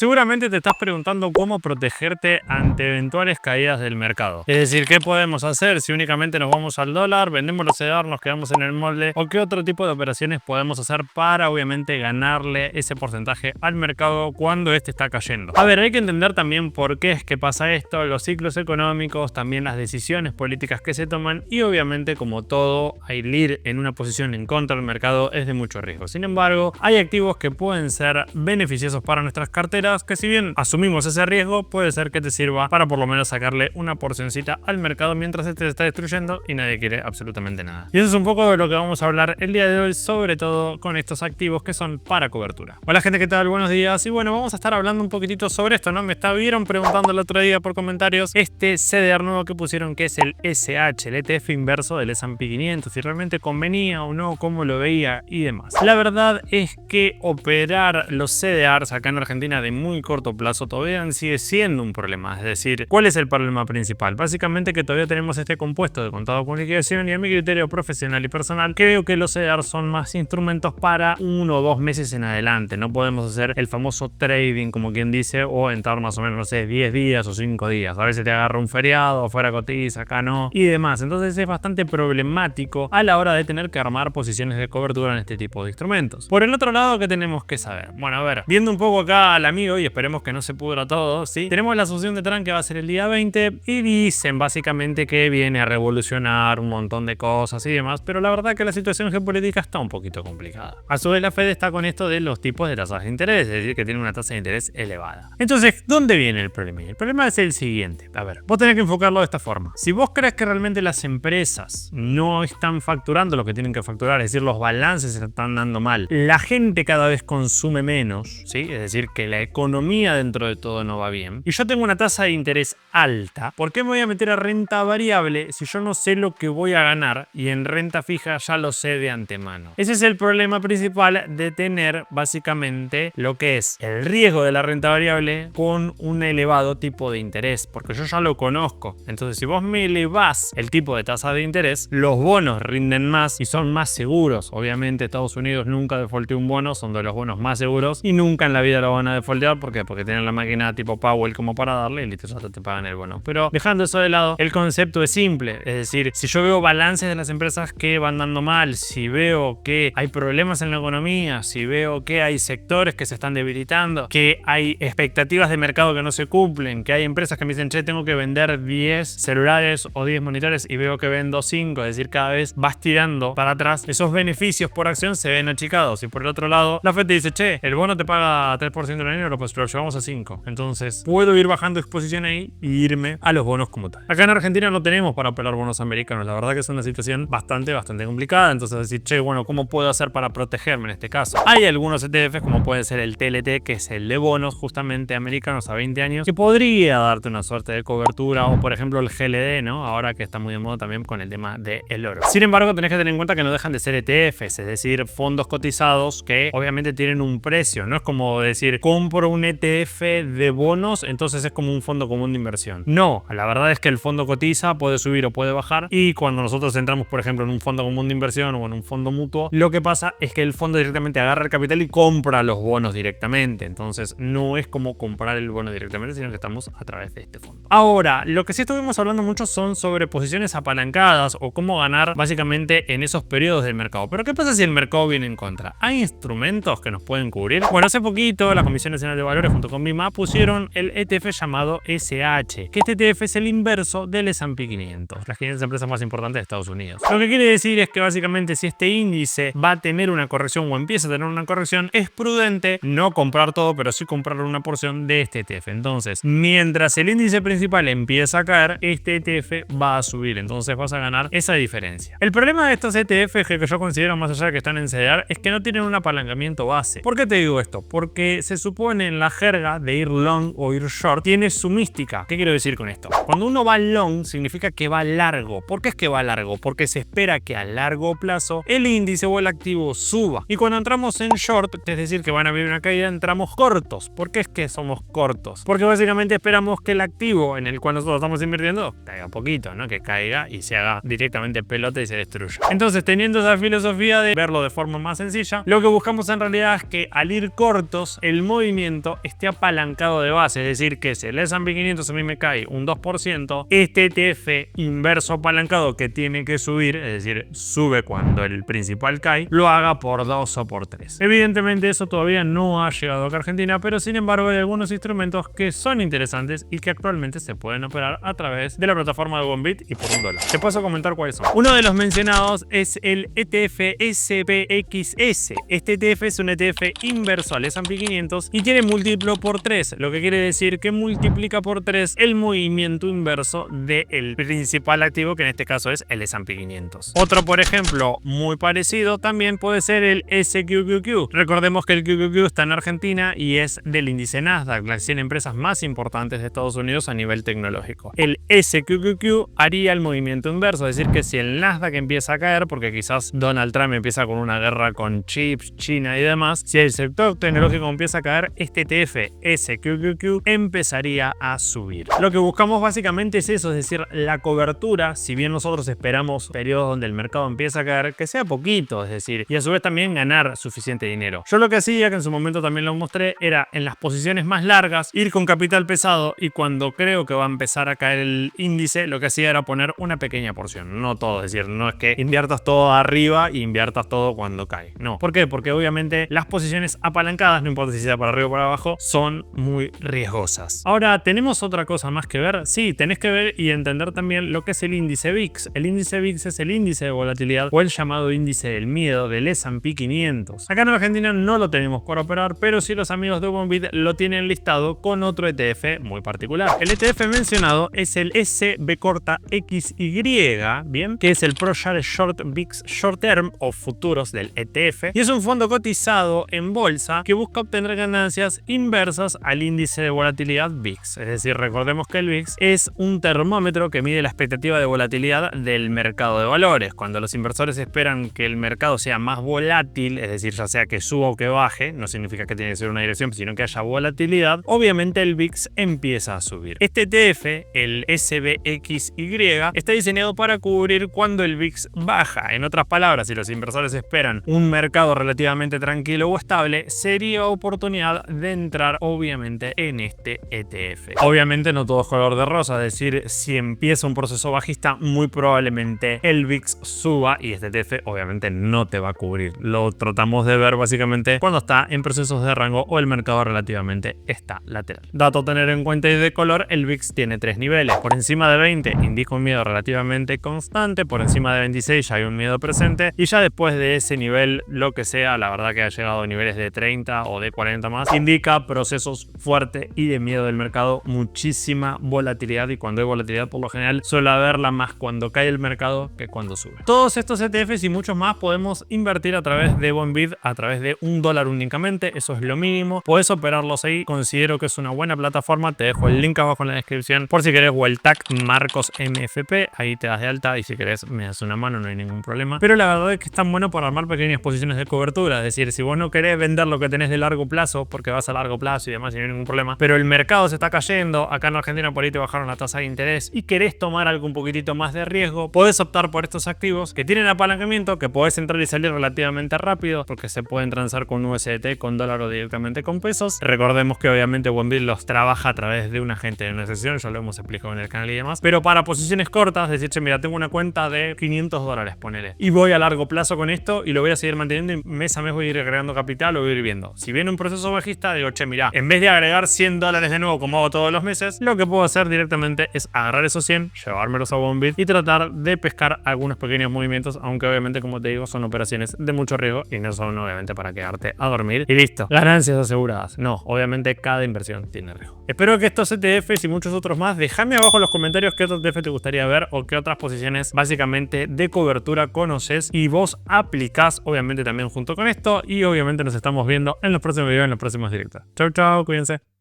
Seguramente te estás preguntando cómo protegerte ante eventuales caídas del mercado. Es decir, ¿qué podemos hacer si únicamente nos vamos al dólar, vendemos los CDR, nos quedamos en el molde? ¿O qué otro tipo de operaciones podemos hacer para obviamente ganarle ese porcentaje al mercado cuando este está cayendo? A ver, hay que entender también por qué es que pasa esto, los ciclos económicos, también las decisiones políticas que se toman y obviamente como todo, el ir en una posición en contra del mercado es de mucho riesgo. Sin embargo, hay activos que pueden ser beneficiosos para nuestras carteras que si bien asumimos ese riesgo, puede ser que te sirva para por lo menos sacarle una porcioncita al mercado mientras este se está destruyendo y nadie quiere absolutamente nada. Y eso es un poco de lo que vamos a hablar el día de hoy, sobre todo con estos activos que son para cobertura. Hola gente, ¿qué tal? Buenos días. Y bueno, vamos a estar hablando un poquitito sobre esto, ¿no? Me estuvieron preguntando el otro día por comentarios este CDR nuevo que pusieron, que es el SH, el ETF inverso del S&P 500, si realmente convenía o no, cómo lo veía y demás. La verdad es que operar los CDRs acá en Argentina de muy corto plazo todavía sigue siendo un problema. Es decir, ¿cuál es el problema principal? Básicamente que todavía tenemos este compuesto de contado con liquidación y a mi criterio profesional y personal creo que los CDRs son más instrumentos para 1 o 2 meses en adelante. No podemos hacer el famoso trading como quien dice o entrar más o menos, no sé, 10 días o 5 días. A veces te agarra un feriado, afuera cotiza, acá no y demás. Entonces es bastante problemático a la hora de tener que armar posiciones de cobertura en este tipo de instrumentos. Por el otro lado, ¿qué tenemos que saber? Bueno, a ver, viendo un poco acá al amigo y esperemos que no se pudra todo, ¿sí? Tenemos la asunción de Trump que va a ser el día 20 y dicen básicamente que viene a revolucionar un montón de cosas y demás, pero la verdad que la situación geopolítica está un poquito complicada. A su vez la Fed está con esto de los tipos de tasas de interés, es decir, que tiene una tasa de interés elevada. Entonces, ¿dónde viene el problema? El problema es el siguiente. A ver, vos tenés que enfocarlo de esta forma. Si vos crees que realmente las empresas no están facturando lo que tienen que facturar, es decir, los balances se están dando mal, la gente cada vez consume menos, ¿sí? Es decir, que la economía dentro de todo no va bien, y yo tengo una tasa de interés alta, ¿por qué me voy a meter a renta variable si yo no sé lo que voy a ganar y en renta fija ya lo sé de antemano? Ese es el problema principal de tener básicamente lo que es el riesgo de la renta variable con un elevado tipo de interés, porque yo ya lo conozco. Entonces, si vos me elevás el tipo de tasa de interés, los bonos rinden más y son más seguros. Obviamente Estados Unidos nunca defaulteó un bono, son de los bonos más seguros y nunca en la vida lo van a defaultear. ¿Por qué? Porque tienen la máquina tipo Powell como para darle y listo, ya te pagan el bono. Pero dejando eso de lado, el concepto es simple. Es decir, si yo veo balances de las empresas que van dando mal, si veo que hay problemas en la economía, si veo que hay sectores que se están debilitando, que hay expectativas de mercado que no se cumplen, que hay empresas que me dicen, che, tengo que vender 10 celulares o 10 monitores y veo que vendo 5, es decir, cada vez vas tirando para atrás, esos beneficios por acción se ven achicados. Y por el otro lado, la Fed te dice, che, el bono te paga 3% del año, pues lo llevamos a 5. Entonces, puedo ir bajando exposición ahí y irme a los bonos como tal. Acá en Argentina no tenemos para operar bonos americanos. La verdad que es una situación bastante complicada. Entonces, decir, che, bueno, ¿cómo puedo hacer para protegerme en este caso? Hay algunos ETFs, como puede ser el TLT, que es el de bonos justamente americanos a 20 años, que podría darte una suerte de cobertura, o por ejemplo el GLD, ¿no? Ahora que está muy de moda también con el tema del oro. Sin embargo, tenés que tener en cuenta que no dejan de ser ETFs, es decir, fondos cotizados que obviamente tienen un precio. No es como decir, compro un ETF de bonos, entonces es como un fondo común de inversión. No, la verdad es que el fondo cotiza, puede subir o puede bajar, y cuando nosotros entramos, por ejemplo, en un fondo común de inversión o en un fondo mutuo, lo que pasa es que el fondo directamente agarra el capital y compra los bonos directamente. Entonces no es como comprar el bono directamente, sino que estamos a través de este fondo. Ahora, lo que sí estuvimos hablando mucho son sobre posiciones apalancadas o cómo ganar básicamente en esos periodos del mercado. Pero ¿qué pasa si el mercado viene en contra? ¿Hay instrumentos que nos pueden cubrir? Bueno, hace poquito la Comisión Nacional de Valores junto con BIMA pusieron el ETF llamado SH, que este ETF es el inverso del S&P 500, las 500 empresas más importantes de Estados Unidos. Lo que quiere decir es que básicamente si este índice va a tener una corrección o empieza a tener una corrección, es prudente no comprar todo, pero sí comprar una porción de este ETF. Entonces, mientras el índice principal empieza a caer, este ETF va a subir. Entonces vas a ganar esa diferencia. El problema de estos ETFs que yo considero, más allá de que están en CDR, es que no tienen un apalancamiento base. ¿Por qué te digo esto? Porque se supone en la jerga de ir long o ir short tiene su mística. ¿Qué quiero decir con esto? Cuando uno va long significa que va largo. ¿Por qué es que va largo? Porque se espera que a largo plazo el índice o el activo suba. Y cuando entramos en short, es decir, que van a haber una caída, entramos cortos. ¿Por qué es que somos cortos? Porque básicamente esperamos que el activo en el cual nosotros estamos invirtiendo caiga poquito, ¿no? Que caiga y se haga directamente pelota y se destruya. Entonces, teniendo esa filosofía de verlo de forma más sencilla, lo que buscamos en realidad es que al ir cortos, el movimiento movimiento esté apalancado de base, es decir, que si el S&P 500 a mí me cae un 2%, este ETF inverso apalancado que tiene que subir, es decir, sube cuando el principal cae, lo haga por 2 o por 3. Evidentemente eso todavía no ha llegado acá a Argentina, pero sin embargo hay algunos instrumentos que son interesantes y que actualmente se pueden operar a través de la plataforma de Bondbit y por $1. Te paso a comentar cuáles son. Uno de los mencionados es el ETF SPXS. Este ETF es un ETF inverso al S&P 500 y tiene múltiplo por 3, lo que quiere decir que multiplica por 3 el movimiento inverso del principal activo, que en este caso es el S&P 500. Otro, por ejemplo, muy parecido también puede ser el SQQQ. Recordemos que el QQQ está en Argentina y es del índice Nasdaq, las 100 empresas más importantes de Estados Unidos a nivel tecnológico. El SQQQ haría el movimiento inverso, es decir, que si el Nasdaq empieza a caer, porque quizás Donald Trump empieza con una guerra con chips, China y demás, si el sector tecnológico empieza a caer, este ETF SQQQ empezaría a subir. Lo que buscamos básicamente es eso, es decir, la cobertura, si bien nosotros esperamos periodos donde el mercado empieza a caer, que sea poquito, es decir, y a su vez también ganar suficiente dinero. Yo lo que hacía, que en su momento también lo mostré, era en las posiciones más largas, ir con capital pesado, y cuando creo que va a empezar a caer el índice, lo que hacía era poner una pequeña porción, no todo, es decir, no es que inviertas todo arriba y inviertas todo cuando cae, no. ¿Por qué? Porque obviamente las posiciones apalancadas, no importa si sea para arriba o para abajo, son muy riesgosas. Ahora, ¿tenemos otra cosa más que ver? Sí, tenés que ver y entender también lo que es el índice VIX. El índice VIX es el índice de volatilidad o el llamado índice del miedo del S&P 500. Acá en Argentina no lo tenemos por operar, pero sí los amigos de Bondbit lo tienen listado con otro ETF muy particular. El ETF mencionado es el SBXY, bien, que es el ProShare Short VIX Short Term o futuros del ETF, y es un fondo cotizado en bolsa que busca obtener ganancias inversas al índice de volatilidad VIX. Es decir, recordemos que el VIX es un termómetro que mide la expectativa de volatilidad del mercado de valores. Cuando los inversores esperan que el mercado sea más volátil, es decir, ya sea que suba o que baje, no significa que tiene que ser una dirección, sino que haya volatilidad, obviamente el VIX empieza a subir. Este ETF, el SBXY, está diseñado para cubrir cuando el VIX baja. En otras palabras, si los inversores esperan un mercado relativamente tranquilo o estable, sería oportunidad de entrar obviamente en este ETF. Obviamente no todo es color de rosa, es decir, si empieza un proceso bajista, muy probablemente el VIX suba y este ETF obviamente no te va a cubrir. Lo tratamos de ver básicamente cuando está en procesos de rango o el mercado relativamente está lateral. Dato a tener en cuenta y de color, el VIX tiene 3 niveles. Por encima de 20 indica un miedo relativamente constante, por encima de 26 ya hay un miedo presente, y ya después de ese nivel, lo que sea, la verdad que ha llegado a niveles de 30 o de 40 más, indica procesos fuertes y de miedo del mercado, muchísima volatilidad, y cuando hay volatilidad por lo general suele haberla más cuando cae el mercado que cuando sube. Todos estos ETFs y muchos más podemos invertir a través de Bondbit a través de $1 únicamente, eso es lo mínimo. Puedes operarlos ahí, considero que es una buena plataforma, te dejo el link abajo en la descripción por si querés, o el tag Marcos MFP, ahí te das de alta y si querés me das una mano, no hay ningún problema. Pero la verdad es que es tan bueno para armar pequeñas posiciones de cobertura, es decir, si vos no querés vender lo que tenés de largo plazo porque vas a largo plazo y demás y no hay ningún problema, pero el mercado se está cayendo, acá en Argentina por ahí te bajaron la tasa de interés y querés tomar algo un poquitito más de riesgo, podés optar por estos activos que tienen apalancamiento, que podés entrar y salir relativamente rápido porque se pueden transar con USDT, con dólar o directamente con pesos. Recordemos que obviamente Bondbit los trabaja a través de un agente de negociación, ya lo hemos explicado en el canal y demás, pero para posiciones cortas, decir, che, mira, tengo una cuenta de $500, ponele, y voy a largo plazo con esto y lo voy a seguir manteniendo y mes a mes voy a ir agregando capital o voy a ir viendo. Si viene un proceso bajista, digo, che, mira, en vez de agregar $100 de nuevo como hago todos los meses, lo que puedo hacer directamente es agarrar esos 100, llevármelos a Bondbit y tratar de pescar algunos pequeños movimientos, aunque obviamente, como te digo, son operaciones de mucho riesgo y no son obviamente para quedarte a dormir y listo, ganancias aseguradas. No, obviamente cada inversión tiene riesgo. Espero que estos ETFs y muchos otros más, déjame abajo en los comentarios qué otro ETF te gustaría ver o qué otras posiciones básicamente de cobertura conoces y vos aplicás obviamente también junto con esto, y obviamente nos estamos viendo en los próximos videos, en los próximos directos. Chau chau, cuídense.